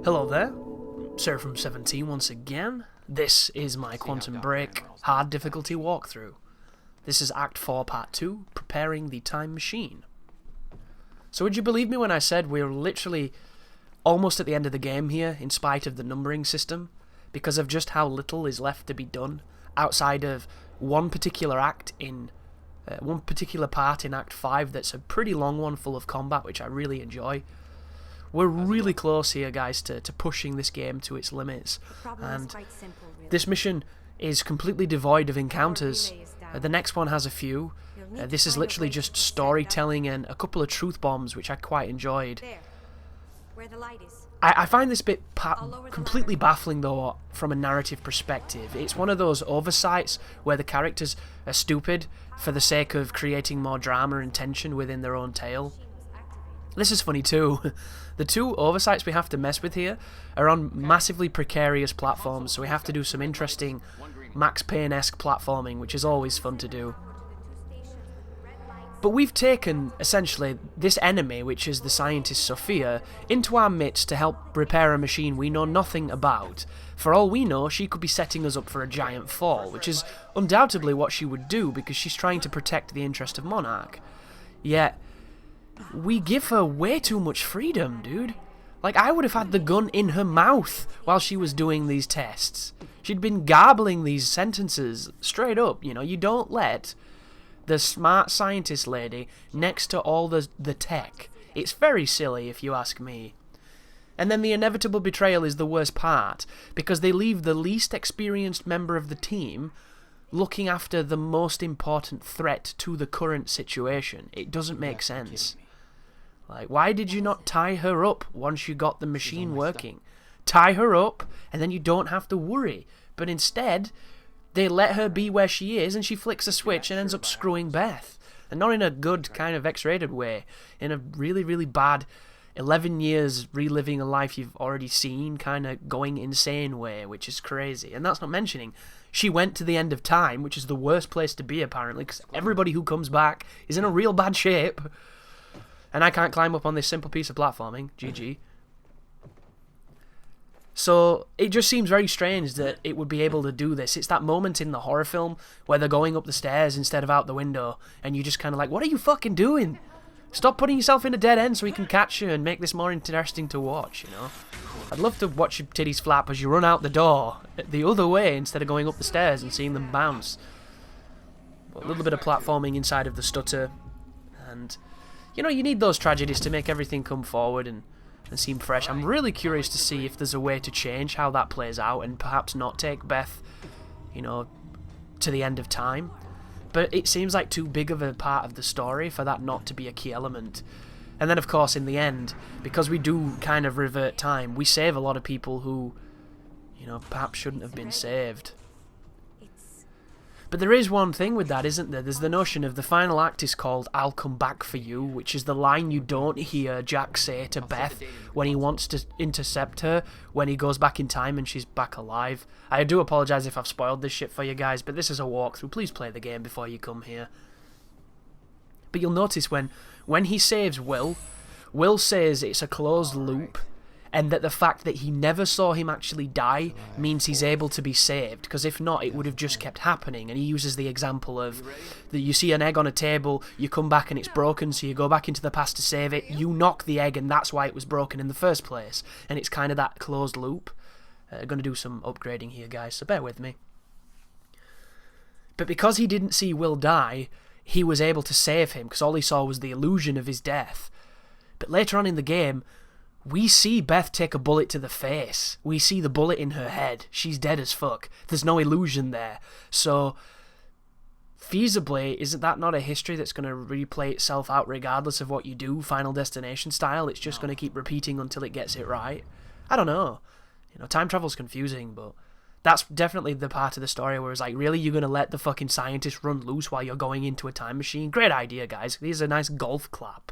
Hello there, Seraphim17 once again. This is my Quantum Break hard difficulty walkthrough. This is Act 4 Part 2, Preparing the Time Machine. So would you believe me when I said we're literally almost at the end of the game here, in spite of the numbering system, because of just how little is left to be done, outside of one particular act in one particular part in Act 5 that's a pretty long one full of combat, which I really enjoy. We're really close here, guys, to pushing this game to its limits. And this mission is completely devoid of encounters. The next one has a few. This is literally just storytelling and a couple of truth bombs, which I quite enjoyed. I find this bit completely baffling, though, from a narrative perspective. It's one of those oversights where the characters are stupid for the sake of creating more drama and tension within their own tale. This is funny too. The two oversights we have to mess with here are on massively precarious platforms, so we have to do some interesting Max Payne-esque platforming, which is always fun to do. But we've taken, essentially, this enemy, which is the scientist Sophia, into our midst to help repair a machine we know nothing about. For all we know, she could be setting us up for a giant fall, which is undoubtedly what she would do because she's trying to protect the interest of Monarch. Yet, we give her way too much freedom, dude. Like, I would have had the gun in her mouth while she was doing these tests. She'd been garbling these sentences straight up, you know. You don't let the smart scientist lady next to all the tech. It's very silly, if you ask me. And then the inevitable betrayal is the worst part, because they leave the least experienced member of the team looking after the most important threat to the current situation. It doesn't make sense. Like, why did you not tie her up once you got the machine working? Tie her up, and then you don't have to worry. But instead, they let her be where she is, and she flicks a switch and ends up screwing Beth. And not in a good kind of X-rated way. In a really, really bad 11 years reliving a life you've already seen, kind of going insane way, which is crazy. And that's not mentioning, she went to the end of time, which is the worst place to be, apparently, because everybody who comes back is in a real bad shape. And I can't climb up on this simple piece of platforming. GG. So, it just seems very strange that it would be able to do this. It's that moment in the horror film where they're going up the stairs instead of out the window, and you're just kind of like, what are you fucking doing? Stop putting yourself in a dead end so we can catch you and make this more interesting to watch, you know? I'd love to watch your titties flap as you run out the door the other way instead of going up the stairs and seeing them bounce. But a little bit of platforming inside of the stutter, and you know, you need those tragedies to make everything come forward and seem fresh. I'm really curious to see if there's a way to change how that plays out and perhaps not take Beth, you know, to the end of time. But it seems like too big of a part of the story for that not to be a key element. And then, of course, in the end, because we do kind of revert time, we save a lot of people who, you know, perhaps shouldn't have been saved. But there is one thing with that, isn't there? There's the notion of the final act is called I'll Come Back For You, which is the line you don't hear Jack say to Beth when he wants to intercept her, when he goes back in time and she's back alive. I do apologise if I've spoiled this shit for you guys, but this is a walkthrough. Please play the game before you come here. But you'll notice when he saves Will, Will says it's a closed loop, and that the fact that he never saw him actually die means he's able to be saved, because if not, it would have just kept happening. And he uses the example of that you see an egg on a table, you come back and it's broken, so you go back into the past to save it, you knock the egg, and that's why it was broken in the first place. And it's kind of that closed loop. Going to do some upgrading here, guys, so bear with me. But because he didn't see Will die, he was able to save him, because all he saw was the illusion of his death. But later on in the game, we see Beth take a bullet to the face. We see the bullet in her head. She's dead as fuck. There's no illusion there. So, feasibly, isn't that not a history that's going to replay itself out regardless of what you do, Final Destination style? It's just going to keep repeating until it gets it right. I don't know. You know, time travel's confusing, but that's definitely the part of the story where it's like, really, you're going to let the fucking scientist run loose while you're going into a time machine? Great idea, guys. Here's a nice golf clap.